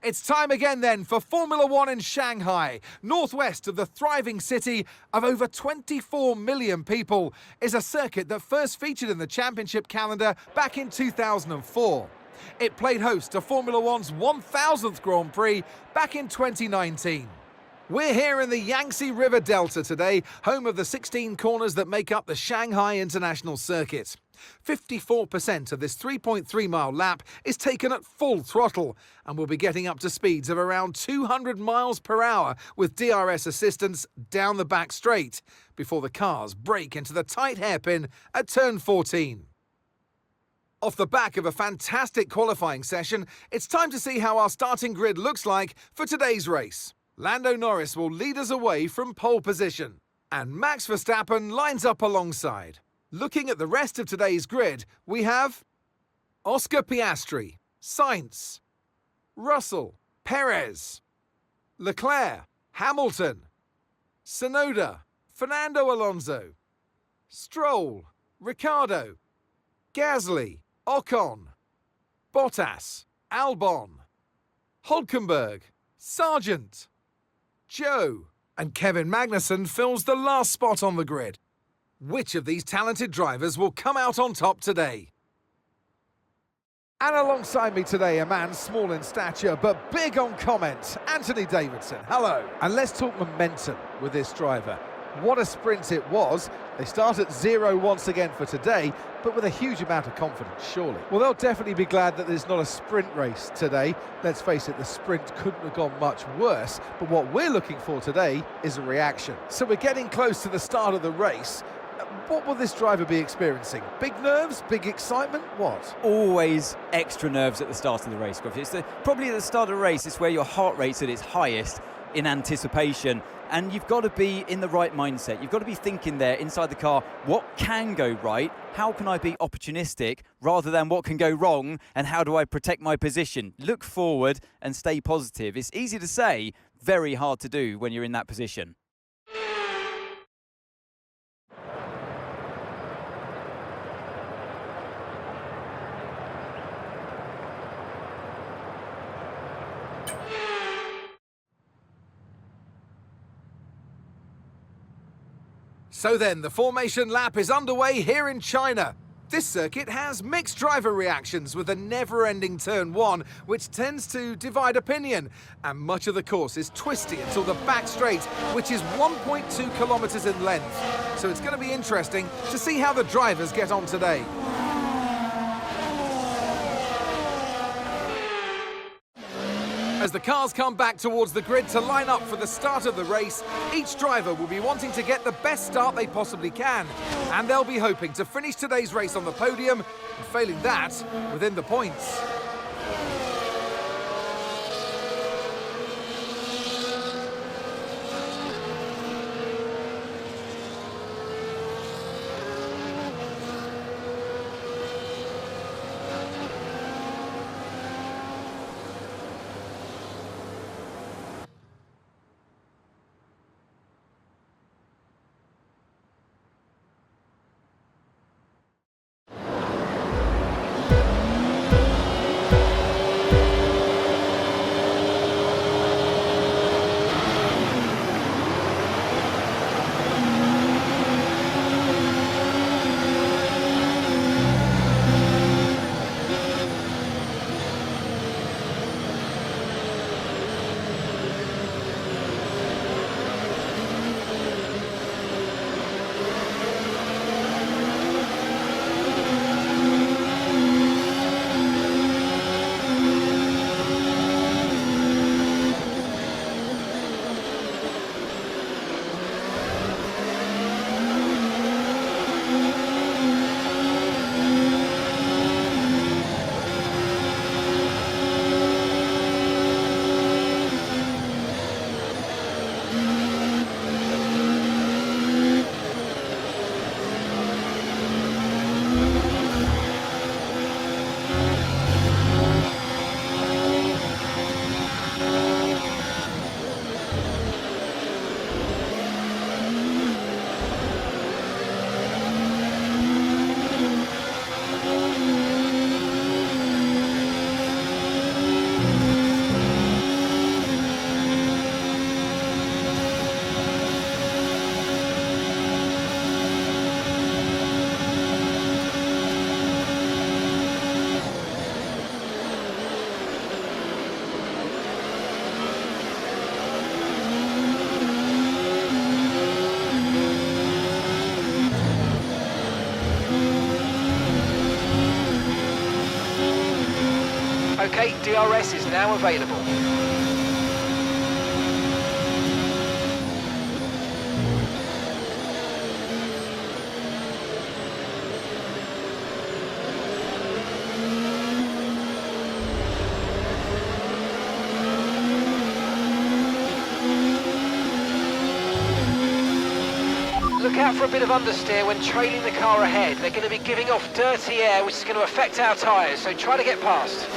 It's time again then for Formula One in Shanghai. Northwest of the thriving city of over 24 million people is a circuit that first featured in the championship calendar back in 2004. It played host to Formula One's 1000th Grand Prix back in 2019. We're here in the Yangtze River Delta today, home of the 16 corners that make up the Shanghai International Circuit. 54% of this 3.3-mile lap is taken at full throttle, and we'll be getting up to speeds of around 200 miles per hour with DRS assistance down the back straight before the cars brake into the tight hairpin at turn 14. Off the back of a fantastic qualifying session, it's time to see how our starting grid looks like for today's race. Lando Norris will lead us away from pole position, and Max Verstappen lines up alongside. Looking at the rest of today's grid, we have Oscar Piastri, Sainz, Russell, Perez, Leclerc, Hamilton, Tsunoda, Fernando Alonso, Stroll, Ricciardo, Gasly, Ocon, Bottas, Albon, Hülkenberg, Sargent, Joe, and Kevin Magnussen fills the last spot on the grid. Which of these talented drivers will come out on top today? And alongside me today, a man small in stature but big on comment, Anthony Davidson. Hello. And let's talk momentum with this driver. What a sprint it was. They start at 0 once again for today, but with a huge amount of confidence, surely. Well, they'll definitely be glad that there's not a sprint race today. Let's face it, the sprint couldn't have gone much worse, but what we're looking for today is a reaction. So we're getting close to the start of the race. What will this driver be experiencing? Big nerves? Big excitement? What? Always extra nerves at the start of the race, Griff. Probably at the start of the race, it's where your heart rate's at its highest in anticipation. And you've got to be in the right mindset. You've got to be thinking there inside the car, what can go right? How can I be opportunistic rather than what can go wrong? And how do I protect my position? Look forward and stay positive. It's easy to say, very hard to do when you're in that position. So then, the formation lap is underway here in China. This circuit has mixed driver reactions with a never-ending turn 1, which tends to divide opinion. And much of the course is twisty until the back straight, which is 1.2 kilometers in length. So it's going to be interesting to see how the drivers get on today. As the cars come back towards the grid to line up for the start of the race, each driver will be wanting to get the best start they possibly can. And they'll be hoping to finish today's race on the podium, and failing that, within the points. Okay, DRS is now available. Look out for a bit of understeer when trailing the car ahead. They're going to be giving off dirty air, which is going to affect our tyres, so try to get past.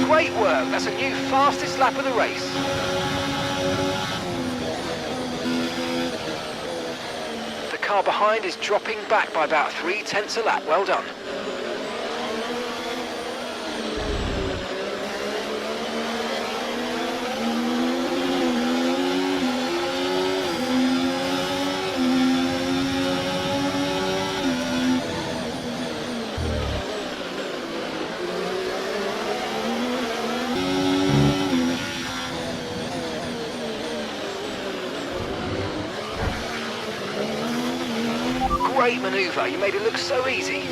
Great work, that's a new fastest lap of the race. The car behind is dropping back by about 0.3 a lap, well done. Great manoeuvre, you made it look so easy.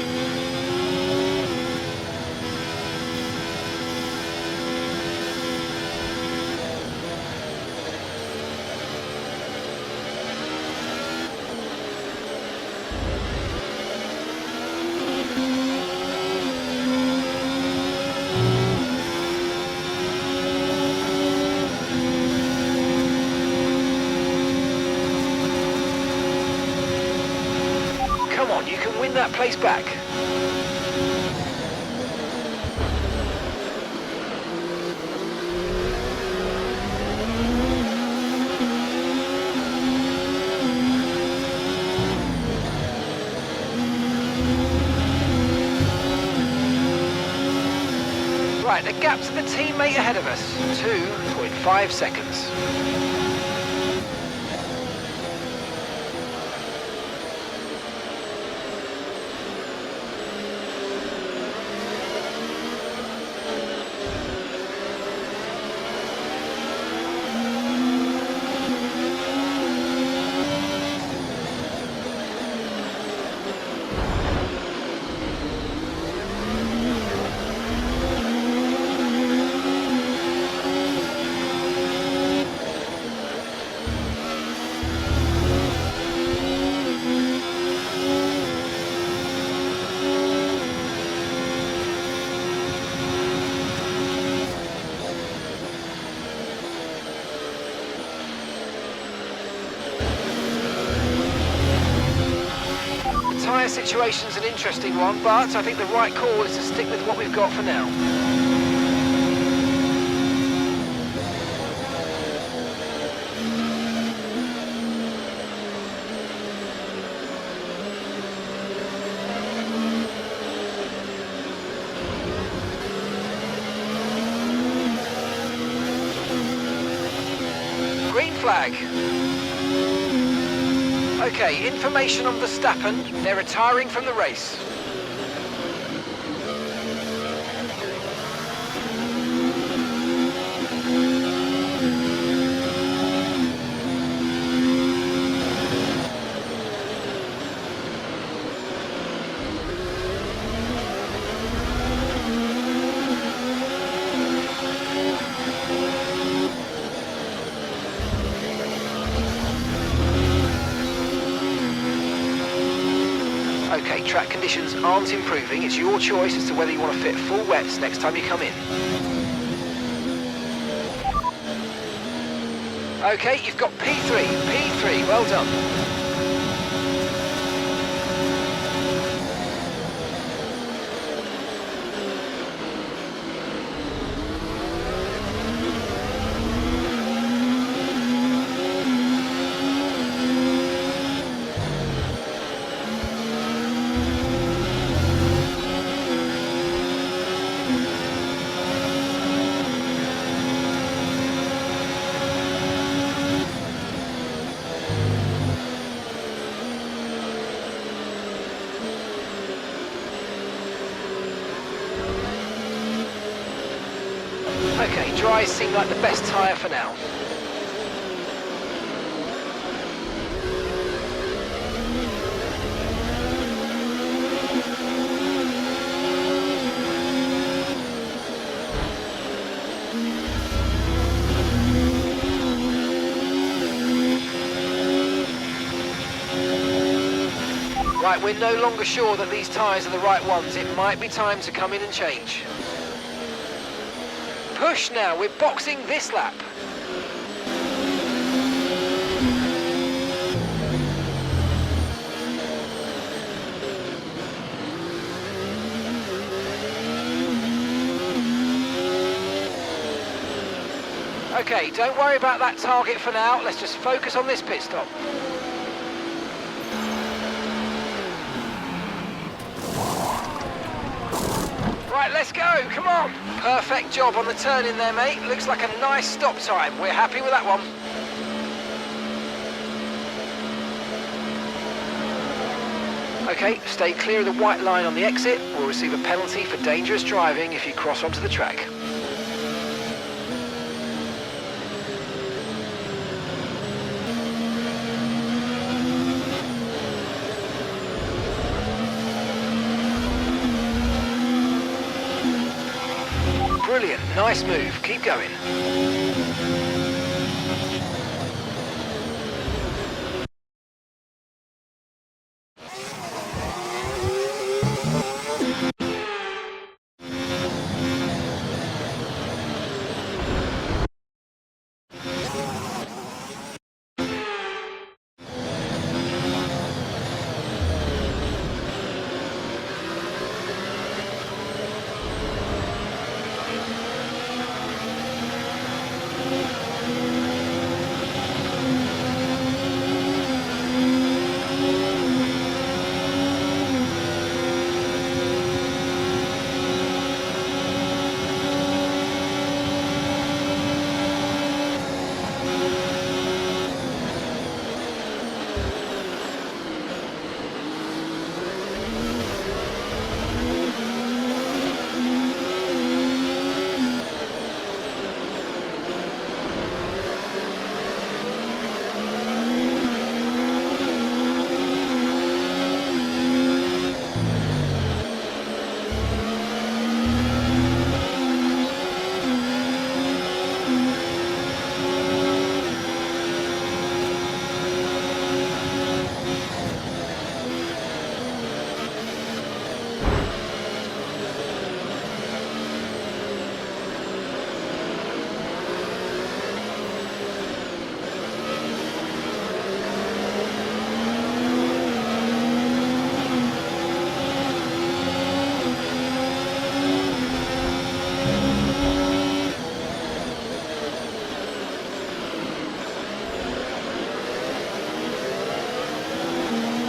Come on, you can win that place back. Right, the gap to the teammate ahead of us, 2.5 seconds. Tyre situation's an interesting one, but I think the right call is to stick with what we've got for now. Green flag. Okay, information on Verstappen. They're retiring from the race. track conditions aren't improving, it's your choice as to whether you want to fit full wets next time you come in. Okay, you've got P3, well done. Okay, dries seem like the best tyre for now. Right, we're no longer sure that these tyres are the right ones. It might be time to come in and change. Push now, we're boxing this lap. Okay, don't worry about that target for now. Let's just focus on this pit stop. Right, let's go, come on. Perfect job on the turn in there, mate. Looks like a nice stop time. We're happy with that one. Okay, stay clear of the white line on the exit. We'll receive a penalty for dangerous driving if you cross onto the track. Brilliant, nice move, keep going.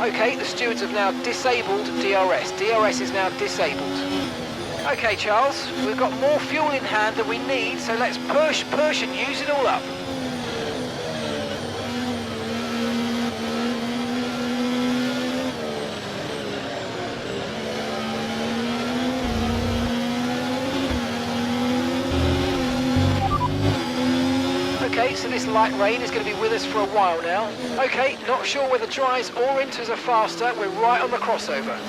Okay, the stewards have now disabled DRS. DRS is now disabled. Okay, Charles, we've got more fuel in hand than we need, so let's push and use it all up. Okay, so this light rain is going to be with us for a while now. Okay, not sure whether dries or inters are faster. We're right on the crossover.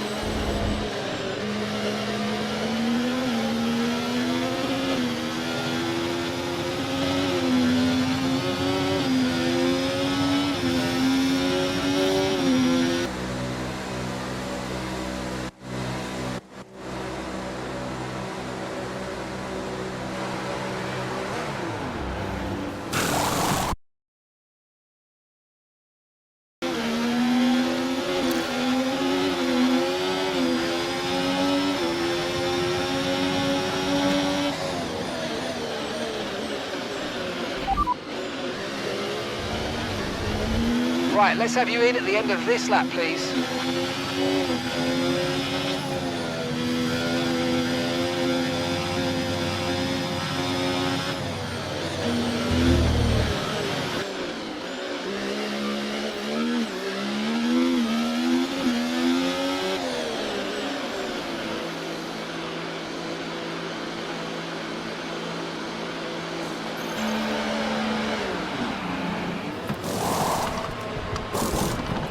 Right, let's have you in at the end of this lap, please.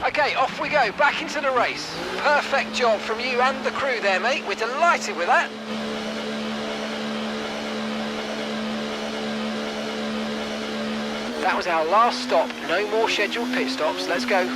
Okay, off we go, back into the race. Perfect job from you and the crew there, mate. We're delighted with that. That was our last stop. No more scheduled pit stops. Let's go.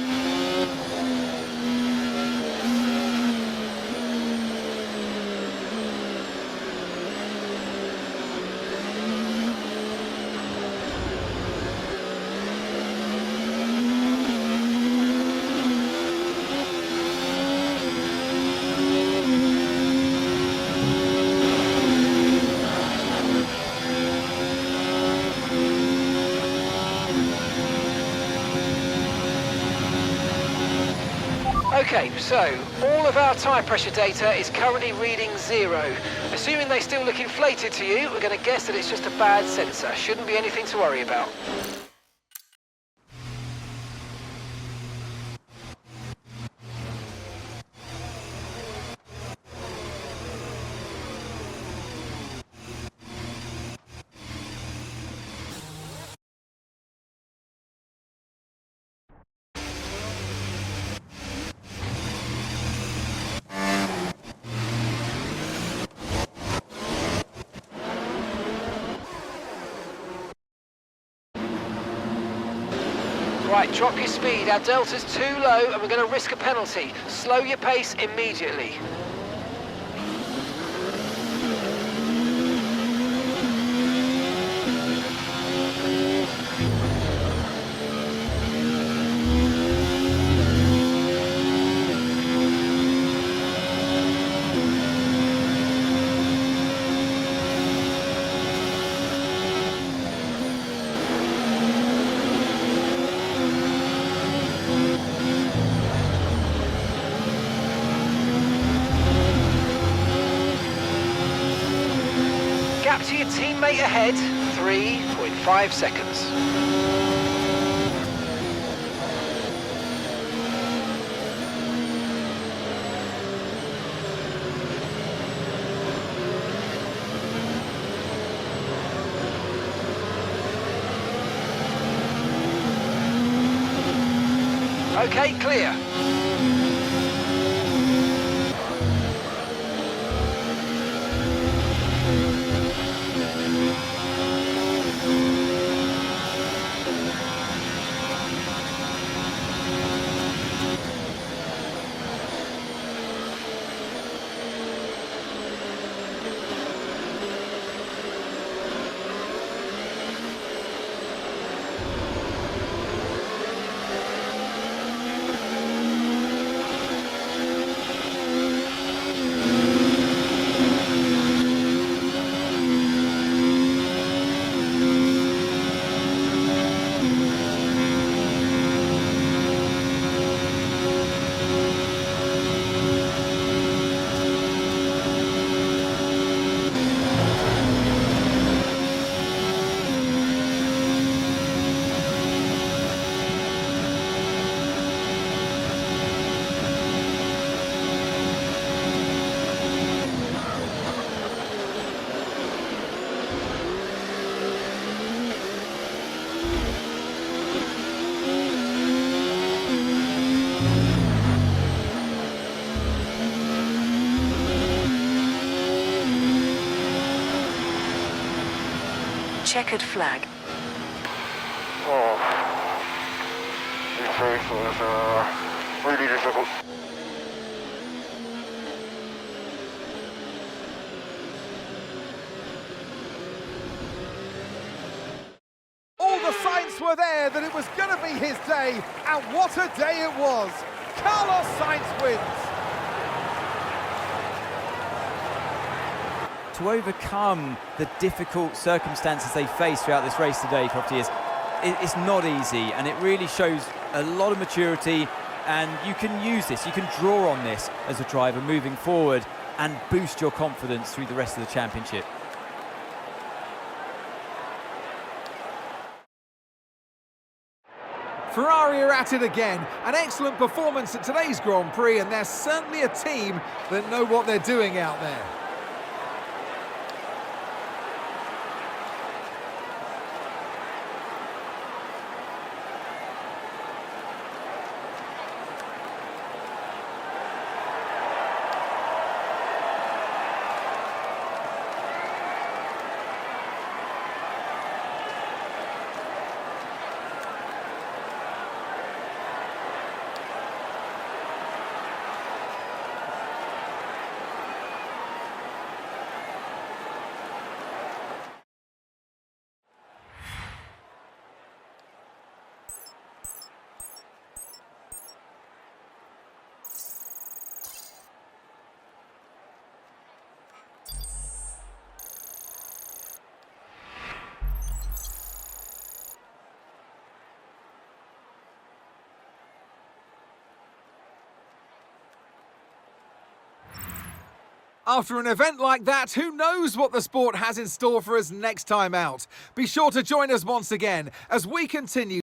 Okay, so all of our tyre pressure data is currently reading 0. Assuming they still look inflated to you, we're going to guess that it's just a bad sensor. Shouldn't be anything to worry about. Right, drop your speed. Our delta's too low and we're going to risk a penalty. Slow your pace immediately. Gap to your teammate ahead, 3.5 seconds. Okay, clear. Checkered flag. Oh, this race was really difficult. All the signs were there that it was going to be his day, and what a day it was. Carlos Sainz wins. To overcome the difficult circumstances they faced throughout this race today, Profiteers, it's not easy, and it really shows a lot of maturity, and you can use this, you can draw on this as a driver moving forward and boost your confidence through the rest of the championship. Ferrari are at it again. An excellent performance at today's Grand Prix, and they're certainly a team that know what they're doing out there. After an event like that, who knows what the sport has in store for us next time out? Be sure to join us once again as we continue